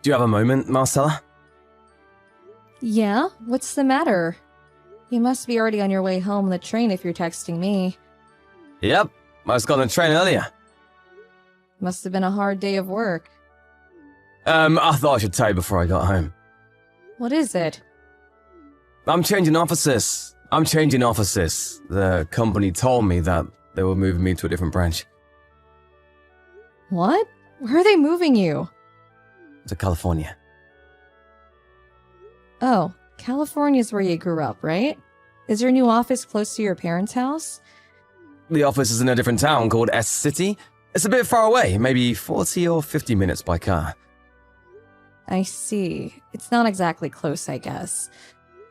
Do you have a moment, Marcella? Yeah? What's the matter? You must be already on your way home on the train if you're texting me. Yep, I was on the train earlier. Must have been a hard day of work. I thought I should tell you before I got home. What is it? I'm changing offices. The company told me that they were moving me to a different branch. What? Where are they moving you? To California. Oh, California's where you grew up, right? Is your new office close to your parents' house? The office is in a different town called S City. It's a bit far away, maybe 40 or 50 minutes by car. I see. It's not exactly close, I guess.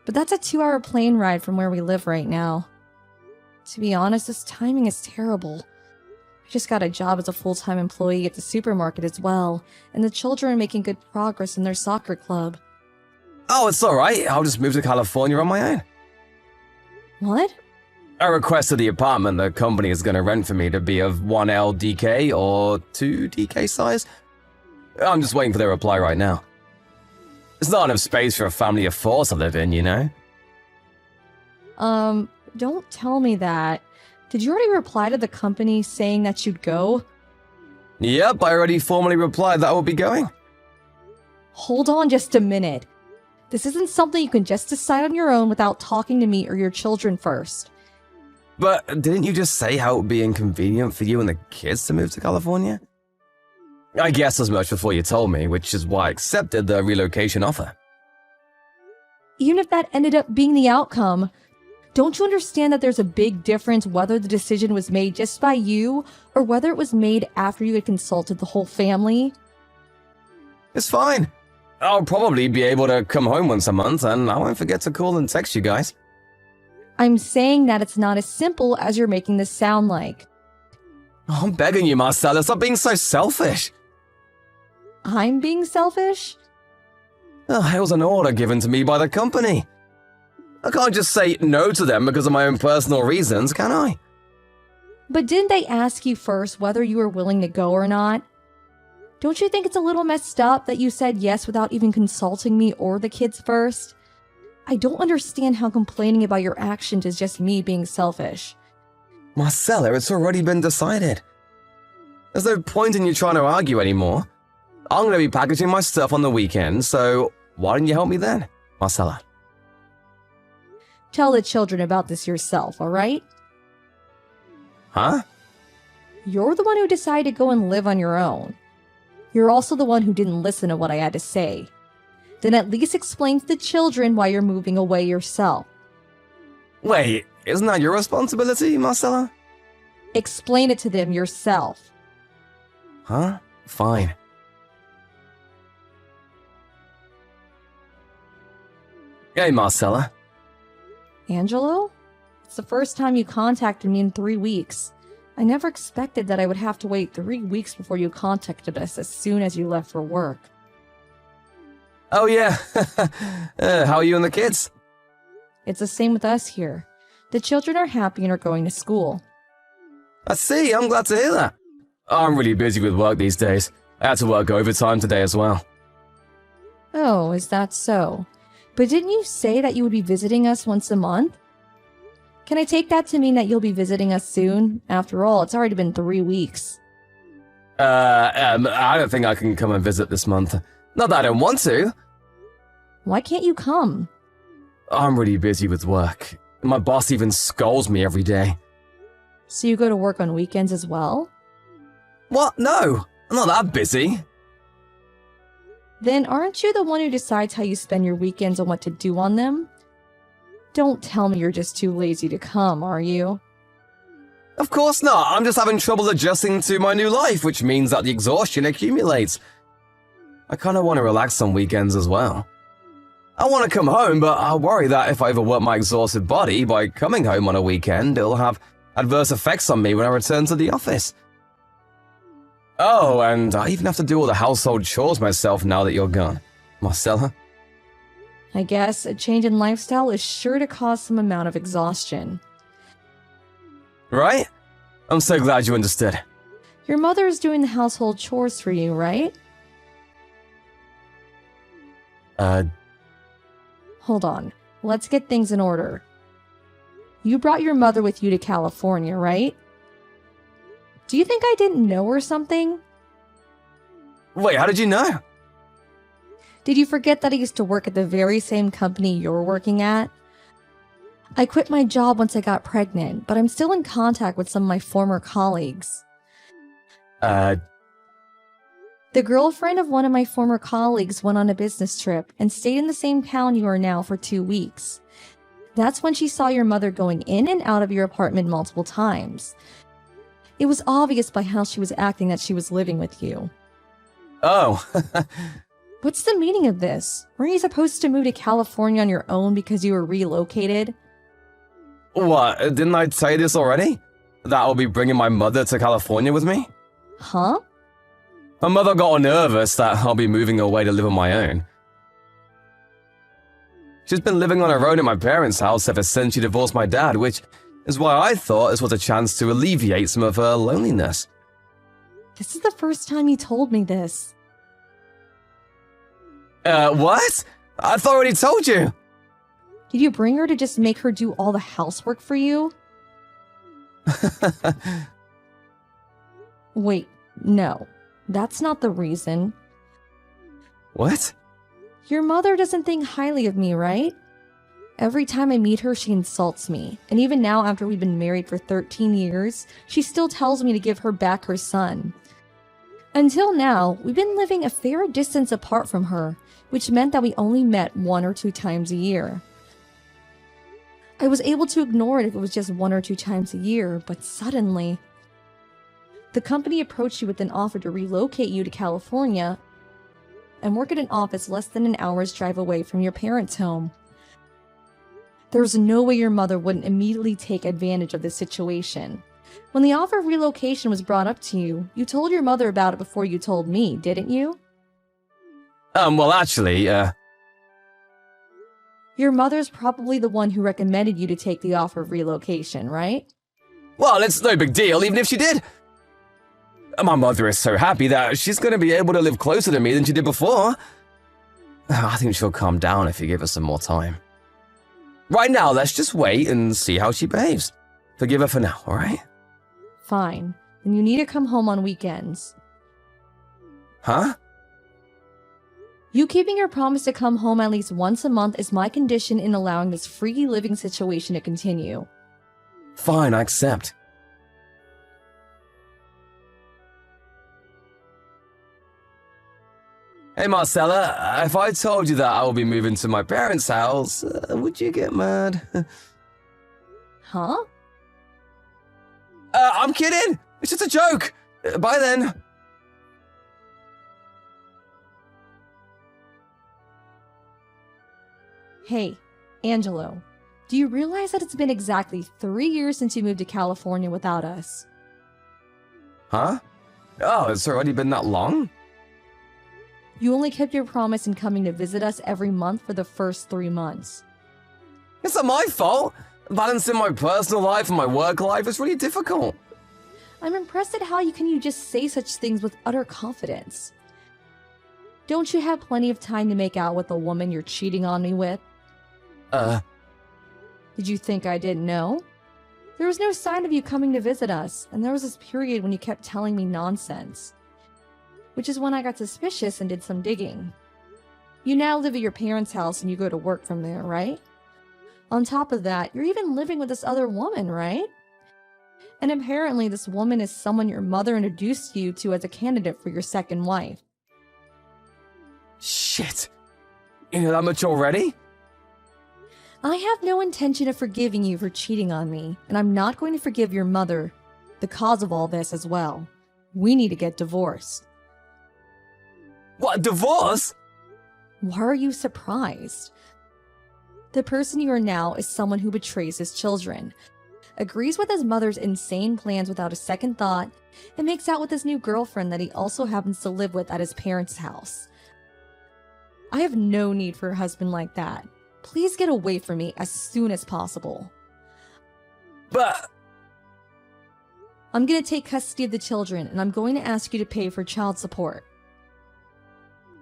But that's a 2-hour plane ride from where we live right now. To be honest, this timing is terrible. I just got a job as a full-time employee at the supermarket as well, and the children are making good progress in their soccer club. Oh, it's alright. I'll just move to California on my own. What? I requested the apartment the company is going to rent for me to be of 1L DK or 2 DK size. I'm just waiting for their reply right now. There's not enough space for a family of 4 to live in, you know? Don't tell me that. Did you already reply to the company saying that you'd go? Yep, I already formally replied that I will be going. Hold on just a minute. This isn't something you can just decide on your own without talking to me or your children first. But didn't you just say how it would be inconvenient for you and the kids to move to California? I guessed as much before you told me, which is why I accepted the relocation offer. Even if that ended up being the outcome, don't you understand that there's a big difference whether the decision was made just by you or whether it was made after you had consulted the whole family? It's fine. I'll probably be able to come home once a month, and I won't forget to call and text you guys. I'm saying that it's not as simple as you're making this sound like. I'm begging you, Marcella, stop being so selfish. I'm being selfish? It was an order given to me by the company. I can't just say no to them because of my own personal reasons, can I? But didn't they ask you first whether you were willing to go or not? Don't you think it's a little messed up that you said yes without even consulting me or the kids first? I don't understand how complaining about your actions is just me being selfish. Marcella, it's already been decided. There's no point in you trying to argue anymore. I'm going to be packaging my stuff on the weekend, so why don't you help me then, Marcella? Tell the children about this yourself, alright? Huh? You're the one who decided to go and live on your own. You're also the one who didn't listen to what I had to say. Then at least explain to the children why you're moving away yourself. Wait, isn't that your responsibility, Marcella? Explain it to them yourself. Huh? Fine. Hey, Marcella. Angelo? It's the first time you contacted me in 3 weeks. I never expected that I would have to wait 3 weeks before you contacted us as soon as you left for work. Oh, yeah. How are you and the kids? It's the same with us here. The children are happy and are going to school. I see, I'm glad to hear that. I'm really busy with work these days. I had to work overtime today as well. Oh, is that so? But didn't you say that you would be visiting us once a month? Can I take that to mean that you'll be visiting us soon? After all, it's already been 3 weeks. I don't think I can come and visit this month. Not that I don't want to. Why can't you come? I'm really busy with work. My boss even scolds me every day. So you go to work on weekends as well? What? No, I'm not that busy. Then aren't you the one who decides how you spend your weekends and what to do on them? Don't tell me you're just too lazy to come, are you? Of course not. I'm just having trouble adjusting to my new life, which means that the exhaustion accumulates. I kind of want to relax on weekends as well. I want to come home, but I worry that if I overwork my exhausted body by coming home on a weekend, it'll have adverse effects on me when I return to the office. Oh, and I even have to do all the household chores myself now that you're gone. Marcella? I guess a change in lifestyle is sure to cause some amount of exhaustion. Right? I'm so glad you understood. Your mother is doing the household chores for you, right? Uh, Hold on. Let's get things in order. You brought your mother with you to California, right? Do you think I didn't know or something? wait, how did you know? Did you forget that I used to work at the very same company you're working at? I quit my job once I got pregnant, but I'm still in contact with some of my former colleagues. The girlfriend of one of my former colleagues went on a business trip and stayed in the same town you are now for 2 weeks. That's when she saw your mother going in and out of your apartment multiple times. It was obvious by how she was acting that she was living with you. oh, What's the meaning of this? Weren't you supposed to move to California on your own because you were relocated? what, didn't I tell you this already? That I'll be bringing my mother to California with me? Huh? My mother got all nervous that I'll be moving away to live on my own. She's been living on her own at my parents' house ever since she divorced my dad, which is why I thought this was a chance to alleviate some of her loneliness. This is the first time you told me this. What? I thought I already told you. Did you bring her to just make her do all the housework for you? Wait, no. That's not the reason. What? Your mother doesn't think highly of me, right? Every time I meet her, she insults me. And even now, after we've been married for 13 years, she still tells me to give her back her son. Until now, we've been living a fair distance apart from her, which meant that we only met 1 or 2 times a year. I was able to ignore it if it was just 1 or 2 times a year, but suddenly, the company approached you with an offer to relocate you to California and work at an office less than an hour's drive away from your parents' home. There was no way your mother wouldn't immediately take advantage of this situation. When the offer of relocation was brought up to you, you told your mother about it before you told me, didn't you? Well, actually, Your mother's probably the one who recommended you to take the offer of relocation, right? well, it's no big deal, even if she did. My mother is so happy that she's going to be able to live closer to me than she did before. I think she'll calm down if you give her some more time. Right now, let's just wait and see how she behaves. Forgive her for now, alright? Fine. Then you need to come home on weekends. Huh? You keeping your promise to come home at least once a month is my condition in allowing this free living situation to continue. Fine, I accept. Hey Marcella, if I told you that I will be moving to my parents' house, would you get mad? Huh? I'm kidding! It's just a joke! Bye then! Hey, Angelo, do you realize that it's been exactly 3 years since you moved to California without us? Huh? Oh, it's already been that long? You only kept your promise in coming to visit us every month for the first 3 months. It's not my fault! Balancing my personal life and my work life is really difficult. I'm impressed at how you just say such things with utter confidence. Don't you have plenty of time to make out with the woman you're cheating on me with? Did you think I didn't know? There was no sign of you coming to visit us, and there was this period when you kept telling me nonsense. Which is when I got suspicious and did some digging. You now live at your parents' house and you go to work from there, right? On top of that, you're even living with this other woman, right? And apparently this woman is someone your mother introduced you to as a candidate for your second wife. Shit. You know that much already? I have no intention of forgiving you for cheating on me, and I'm not going to forgive your mother, the cause of all this as well. We need to get divorced. What, divorce? Why are you surprised? The person you are now is someone who betrays his children, agrees with his mother's insane plans without a second thought, and makes out with his new girlfriend that he also happens to live with at his parents' house. I have no need for a husband like that. Please get away from me as soon as possible. But... I'm going to take custody of the children, and I'm going to ask you to pay for child support.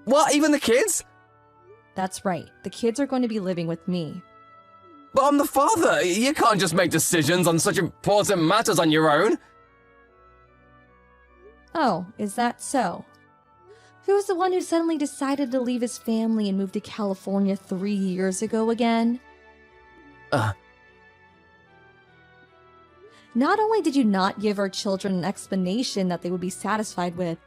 What, even the kids? That's right. The kids are going to be living with me. But I'm the father. You can't just make decisions on such important matters on your own. Oh, is that so? Who's the one who suddenly decided to leave his family and move to California 3 years ago again? Not only did you not give our children an explanation that they would be satisfied with,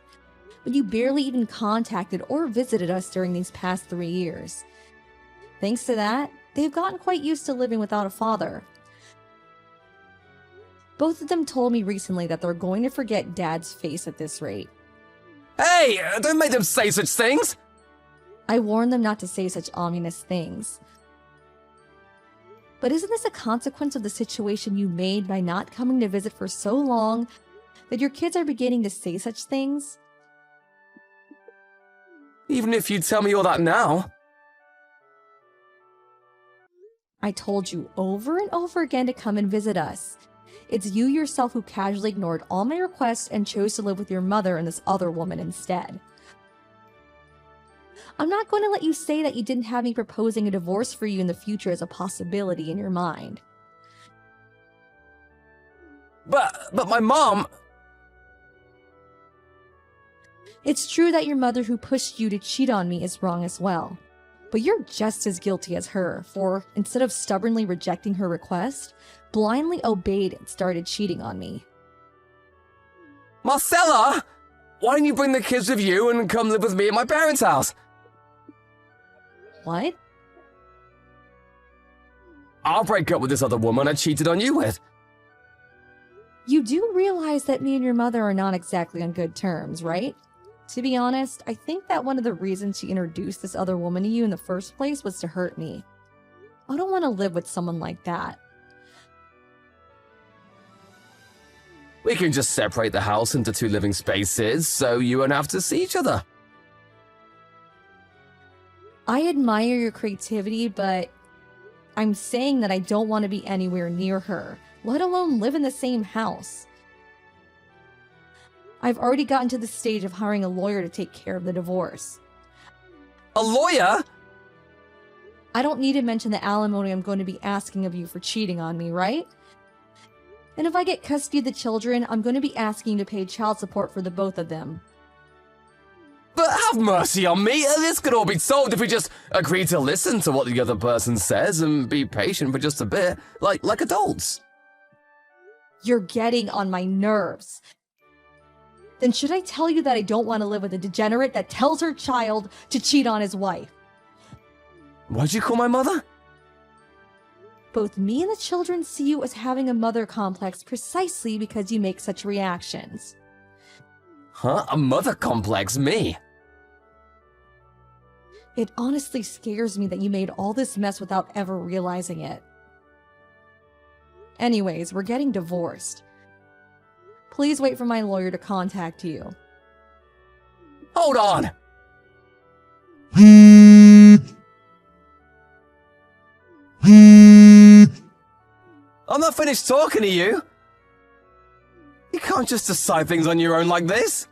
but you barely even contacted or visited us during these past 3 years. Thanks to that, they've gotten quite used to living without a father. Both of them told me recently that they're going to forget Dad's face at this rate. Hey, don't make them say such things! I warned them not to say such ominous things. But isn't this a consequence of the situation you made by not coming to visit for so long that your kids are beginning to say such things? Even if you tell me all that now. I told you over and over again to come and visit us. It's you yourself who casually ignored all my requests and chose to live with your mother and this other woman instead. I'm not going to let you say that you didn't have me proposing a divorce for you in the future as a possibility in your mind. But my mom... It's true that your mother who pushed you to cheat on me is wrong as well. But you're just as guilty as her, for instead of stubbornly rejecting her request, blindly obeyed and started cheating on me. Marcella! Why don't you bring the kids with you and come live with me at my parents' house? What? I'll break up with this other woman I cheated on you with. You do realize that me and your mother are not exactly on good terms, right? To be honest, I think that one of the reasons she introduced this other woman to you in the first place was to hurt me. I don't want to live with someone like that. We can just separate the house into 2 living spaces, so you won't have to see each other. I admire your creativity, but I'm saying that I don't want to be anywhere near her, let alone live in the same house. I've already gotten to the stage of hiring a lawyer to take care of the divorce. A lawyer? I don't need to mention the alimony I'm going to be asking of you for cheating on me, right? And if I get custody of the children, I'm going to be asking you to pay child support for the both of them. But have mercy on me. This could all be solved if we just agree to listen to what the other person says and be patient for just a bit, like adults. You're getting on my nerves. Then should I tell you that I don't want to live with a degenerate that tells her child to cheat on his wife? What'd you call my mother? Both me and the children see you as having a mother complex precisely because you make such reactions. Huh? A mother complex? Me? It honestly scares me that you made all this mess without ever realizing it. Anyways, we're getting divorced. Please wait for my lawyer to contact you. Hold on! I'm not finished talking to you. You can't just decide things on your own like this.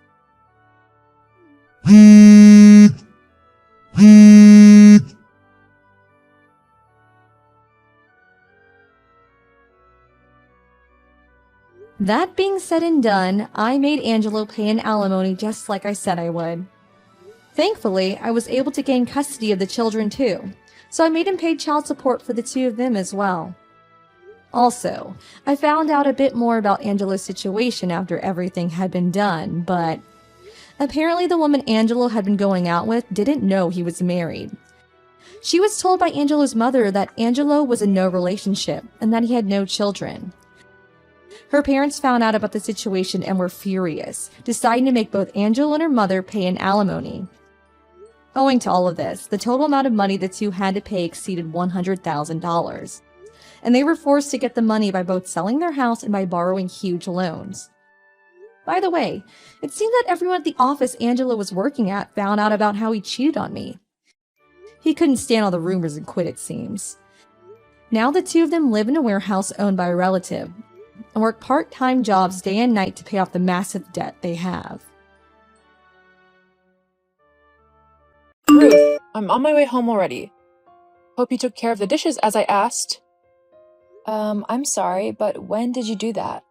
That being said and done, I made Angelo pay an alimony just like I said I would. Thankfully, I was able to gain custody of the children too, so I made him pay child support for the 2 of them as well. Also, I found out a bit more about Angelo's situation after everything had been done, but apparently the woman Angelo had been going out with didn't know he was married. She was told by Angelo's mother that Angelo was in no relationship and that he had no children. Her parents found out about the situation and were furious, deciding to make both Angelo and her mother pay an alimony. Owing to all of this, the total amount of money the 2 had to pay exceeded $100,000, and they were forced to get the money by both selling their house and by borrowing huge loans. By the way, it seemed that everyone at the office Angelo was working at found out about how he cheated on me. He couldn't stand all the rumors and quit, it seems. Now the 2 of them live in a warehouse owned by a relative, and work part-time jobs day and night to pay off the massive debt they have. Ruth, I'm on my way home already. Hope you took care of the dishes as I asked. I'm sorry, but when did you do that?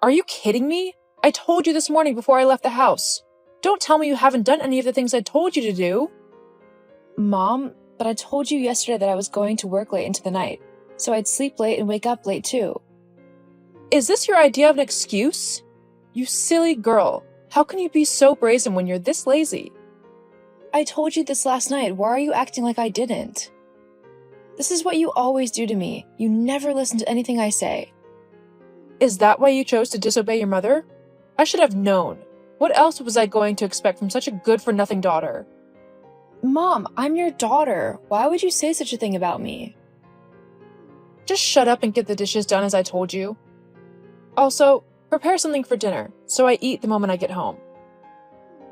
Are you kidding me? I told you this morning before I left the house. Don't tell me you haven't done any of the things I told you to do. Mom, but I told you yesterday that I was going to work late into the night, so I'd sleep late and wake up late too. Is this your idea of an excuse? You silly girl. How can you be so brazen when you're this lazy? I told you this last night. Why are you acting like I didn't? This is what you always do to me. You never listen to anything I say. Is that why you chose to disobey your mother? I should have known. What else was I going to expect from such a good-for-nothing daughter? Mom, I'm your daughter. Why would you say such a thing about me? Just shut up and get the dishes done as I told you. Also, prepare something for dinner, so I eat the moment I get home.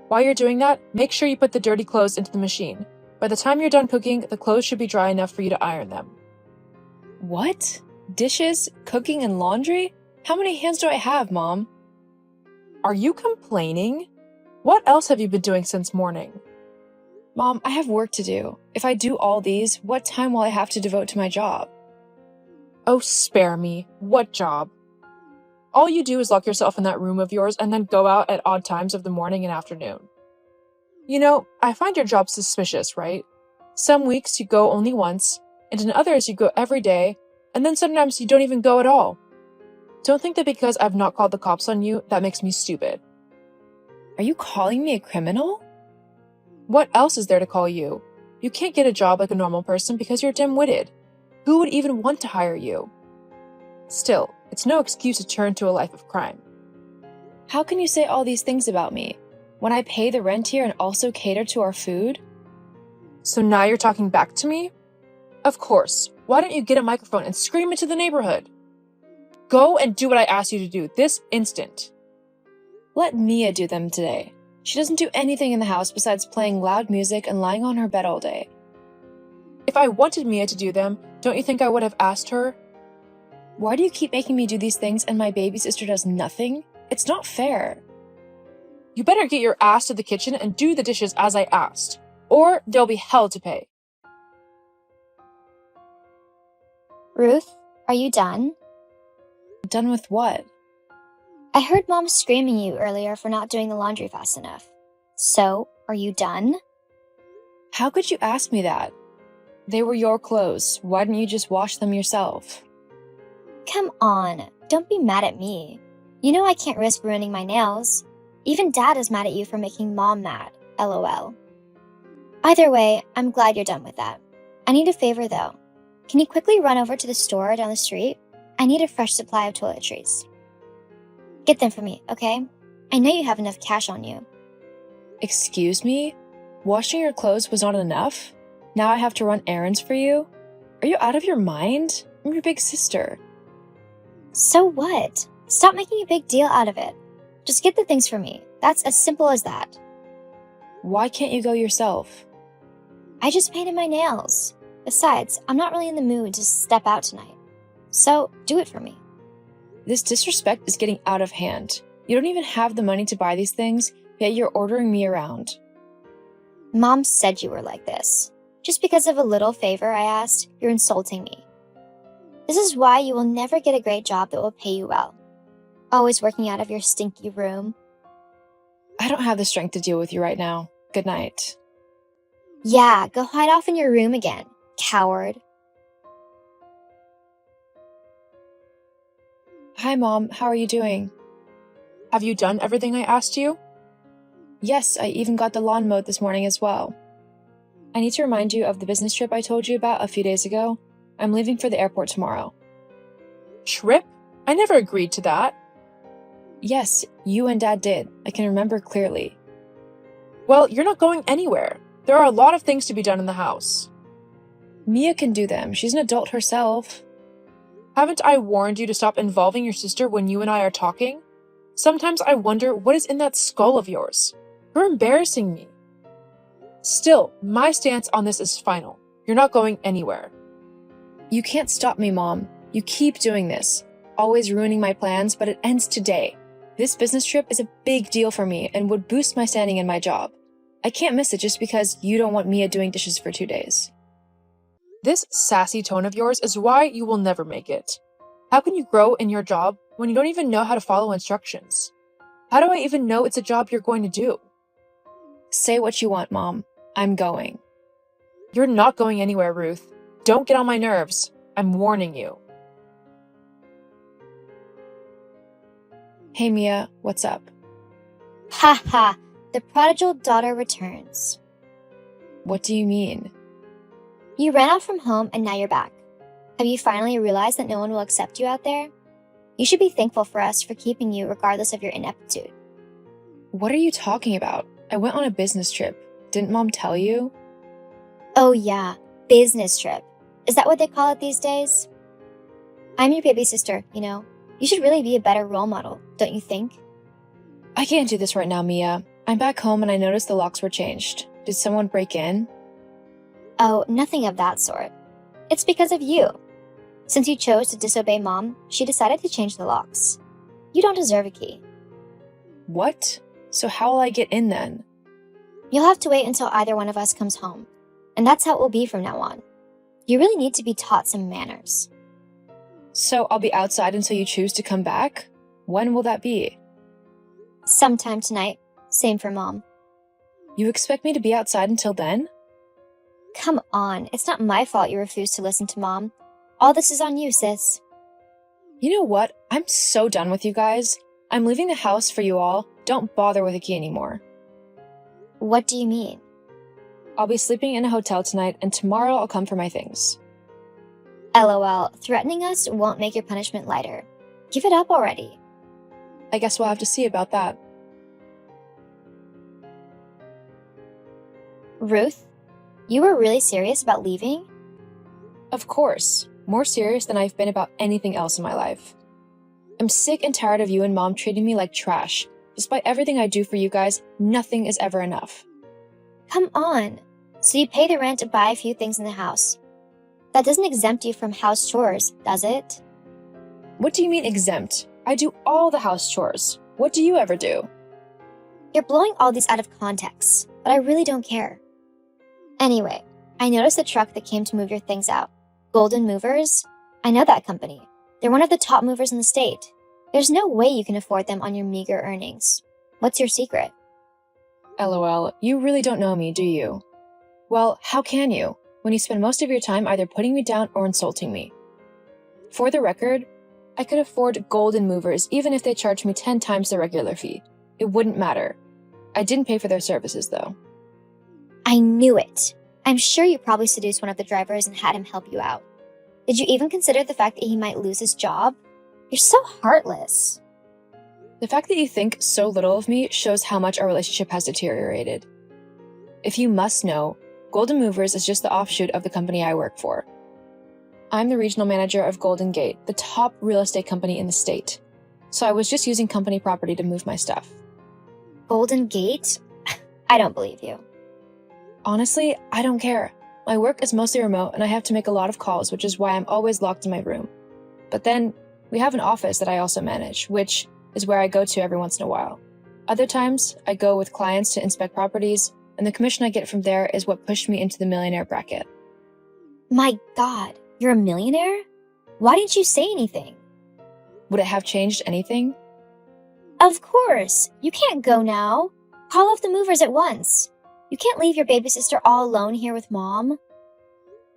While you're doing that, make sure you put the dirty clothes into the machine. By the time you're done cooking, the clothes should be dry enough for you to iron them. What? Dishes, cooking, and laundry? How many hands do I have, Mom? Are you complaining? What else have you been doing since morning? Mom, I have work to do. If I do all these, what time will I have to devote to my job? Oh, spare me. What job? All you do is lock yourself in that room of yours and then go out at odd times of the morning and afternoon. You know, I find your job suspicious, right? Some weeks you go only once, and in others you go every day, and then sometimes you don't even go at all. Don't think that because I've not called the cops on you, that makes me stupid. Are you calling me a criminal? What else is there to call you? You can't get a job like a normal person because you're dim-witted. Who would even want to hire you? Still, it's no excuse to turn to a life of crime. How can you say all these things about me when I pay the rent here and also cater to our food? So now you're talking back to me? Of course. Why don't you get a microphone and scream into the neighborhood? Go and do what I asked you to do this instant. Let Mia do them today. She doesn't do anything in the house besides playing loud music and lying on her bed all day. If I wanted Mia to do them, don't you think I would have asked her? Why do you keep making me do these things and my baby sister does nothing? It's not fair. You better get your ass to the kitchen and do the dishes as I asked, or there'll be hell to pay. Ruth, are you done? Done with what? I heard Mom screaming at you earlier for not doing the laundry fast enough. So, are you done? How could you ask me that? They were your clothes. Why didn't you just wash them yourself? Come on, don't be mad at me. You know I can't risk ruining my nails. Even Dad is mad at you for making Mom mad, LOL. Either way, I'm glad you're done with that. I need a favor though. Can you quickly run over to the store down the street? I need a fresh supply of toiletries. Get them for me, okay? I know you have enough cash on you. Excuse me? Washing your clothes was not enough? Now I have to run errands for you? Are you out of your mind? I'm your big sister. So what? Stop making a big deal out of it. Just get the things for me. That's as simple as that. Why can't you go yourself? I just painted my nails. Besides, I'm not really in the mood to step out tonight. So, do it for me. This disrespect is getting out of hand. You don't even have the money to buy these things, yet you're ordering me around. Mom said you were like this. Just because of a little favor I asked, you're insulting me. This is why you will never get a great job that will pay you well. Always working out of your stinky room. I don't have the strength to deal with you right now. Good night. Yeah, go hide off in your room again, coward. Hi, Mom. How are you doing? Have you done everything I asked you? Yes, I even got the lawn mowed this morning as well. I need to remind you of the business trip I told you about a few days ago. I'm leaving for the airport tomorrow. Trip? I never agreed to that. Yes, you and Dad did. I can remember clearly. Well, you're not going anywhere. There are a lot of things to be done in the house. Mia can do them. She's an adult herself. Haven't I warned you to stop involving your sister when you and I are talking? Sometimes I wonder what is in that skull of yours. You're embarrassing me. Still, my stance on this is final. You're not going anywhere. You can't stop me, Mom. You keep doing this. Always ruining my plans, but it ends today. This business trip is a big deal for me and would boost my standing in my job. I can't miss it just because you don't want Mia doing dishes for 2 days. This sassy tone of yours is why you will never make it. How can you grow in your job when you don't even know how to follow instructions? How do I even know it's a job you're going to do? Say what you want, Mom. I'm going. You're not going anywhere, Ruth. Don't get on my nerves. I'm warning you. Hey, Mia, what's up? Ha ha, the prodigal daughter returns. What do you mean? You ran off from home and now you're back. Have you finally realized that no one will accept you out there? You should be thankful for us for keeping you regardless of your ineptitude. What are you talking about? I went on a business trip. Didn't Mom tell you? Oh yeah, business trip. Is that what they call it these days? I'm your baby sister, you know. You should really be a better role model, don't you think? I can't do this right now, Mia. I'm back home and I noticed the locks were changed. Did someone break in? Oh, nothing of that sort. It's because of you. Since you chose to disobey Mom, she decided to change the locks. You don't deserve a key. What? So how will I get in then? You'll have to wait until either one of us comes home. And that's how it will be from now on. You really need to be taught some manners. So I'll be outside until you choose to come back? When will that be? Sometime tonight. Same for Mom. You expect me to be outside until then? Come on, it's not my fault you refused to listen to Mom. All this is on you, sis. You know what? I'm so done with you guys. I'm leaving the house for you all. Don't bother with a key anymore. What do you mean? I'll be sleeping in a hotel tonight, and tomorrow I'll come for my things. LOL, threatening us won't make your punishment lighter. Give it up already. I guess we'll have to see about that. Ruth, you were really serious about leaving? Of course. More serious than I've been about anything else in my life. I'm sick and tired of you and Mom treating me like trash. Despite everything I do for you guys, nothing is ever enough. Come on. So you pay the rent to buy a few things in the house. That doesn't exempt you from house chores, does it? What do you mean exempt? I do all the house chores. What do you ever do? You're blowing all these out of context, but I really don't care. Anyway, I noticed the truck that came to move your things out. Golden Movers? I know that company. They're one of the top movers in the state. There's no way you can afford them on your meager earnings. What's your secret? LOL, you really don't know me, do you? Well, how can you, when you spend most of your time either putting me down or insulting me? For the record, I could afford Golden Movers even if they charged me 10 times the regular fee. It wouldn't matter. I didn't pay for their services, though. I knew it. I'm sure you probably seduced one of the drivers and had him help you out. Did you even consider the fact that he might lose his job? You're so heartless. The fact that you think so little of me shows how much our relationship has deteriorated. If you must know, Golden Movers is just the offshoot of the company I work for. I'm the regional manager of Golden Gate, the top real estate company in the state. So I was just using company property to move my stuff. Golden Gate? I don't believe you. Honestly, I don't care. My work is mostly remote and I have to make a lot of calls, which is why I'm always locked in my room. But then, we have an office that I also manage, which is where I go to every once in a while. Other times, I go with clients to inspect properties, and the commission I get from there is what pushed me into the millionaire bracket. My God, you're a millionaire? Why didn't you say anything? Would it have changed anything? Of course. You can't go now. Call off the movers at once. You can't leave your baby sister all alone here with Mom.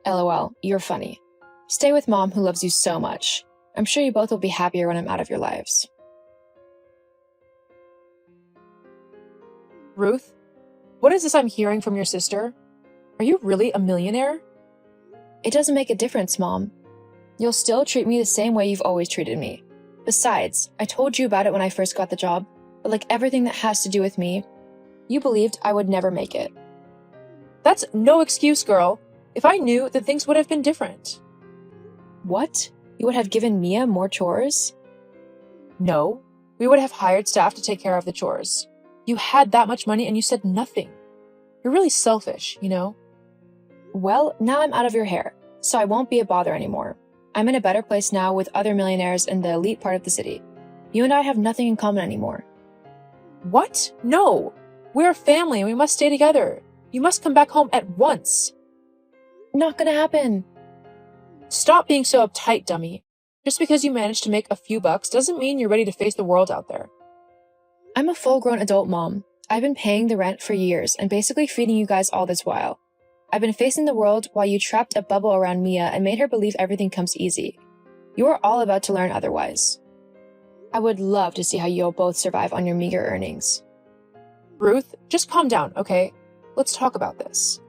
LOL, you're funny. Stay with Mom who loves you so much. I'm sure you both will be happier when I'm out of your lives. Ruth, what is this I'm hearing from your sister? Are you really a millionaire? It doesn't make a difference, Mom. You'll still treat me the same way you've always treated me. Besides, I told you about it when I first got the job, but like everything that has to do with me, you believed I would never make it. That's no excuse, girl. If I knew, then things would have been different. What? You would have given Mia more chores? No, we would have hired staff to take care of the chores. You had that much money and you said nothing. You're really selfish, you know? Well, now I'm out of your hair, so I won't be a bother anymore. I'm in a better place now with other millionaires in the elite part of the city. You and I have nothing in common anymore. What? No. We're a family and we must stay together. You must come back home at once. Not gonna happen. Stop being so uptight, dummy. Just because you managed to make a few bucks doesn't mean you're ready to face the world out there. I'm a full-grown adult mom. I've been paying the rent for years and basically feeding you guys all this while. I've been facing the world while you trapped a bubble around Mia and made her believe everything comes easy. You are all about to learn otherwise. I would love to see how you'll both survive on your meager earnings. Ruth, just calm down, okay? Let's talk about this.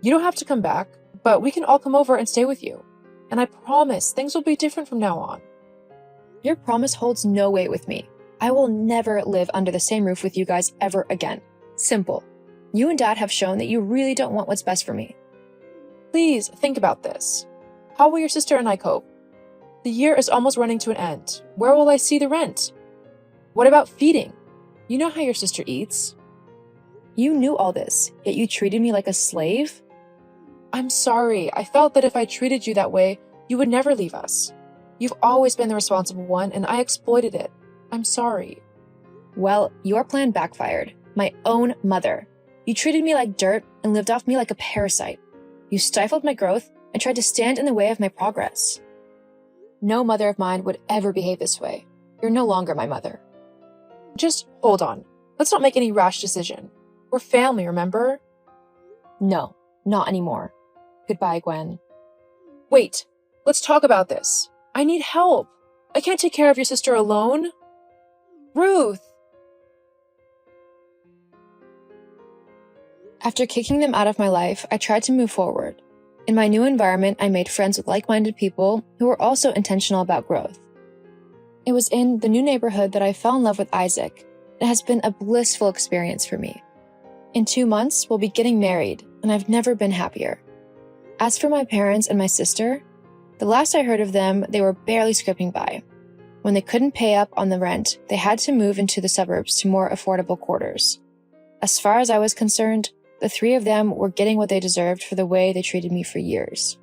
You don't have to come back, but we can all come over and stay with you. And I promise things will be different from now on. Your promise holds no weight with me. I will never live under the same roof with you guys ever again. Simple. You and Dad have shown that you really don't want what's best for me. Please think about this. How will your sister and I cope? The year is almost running to an end. Where will I see the rent? What about feeding? You know how your sister eats. You knew all this, yet you treated me like a slave? I'm sorry. I felt that if I treated you that way, you would never leave us. You've always been the responsible one, and I exploited it. I'm sorry. Well, your plan backfired. My own mother. You treated me like dirt and lived off me like a parasite. You stifled my growth and tried to stand in the way of my progress. No mother of mine would ever behave this way. You're no longer my mother. Just hold on. Let's not make any rash decision. We're family, remember? No, not anymore. Goodbye, Gwen. Wait, let's talk about this. I need help. I can't take care of your sister alone. Ruth! After kicking them out of my life, I tried to move forward. In my new environment, I made friends with like-minded people who were also intentional about growth. It was in the new neighborhood that I fell in love with Isaac. It has been a blissful experience for me. In 2 months, we'll be getting married, and I've never been happier. As for my parents and my sister, the last I heard of them, they were barely scraping by. When they couldn't pay up on the rent, they had to move into the suburbs to more affordable quarters. As far as I was concerned, the 3 of them were getting what they deserved for the way they treated me for years.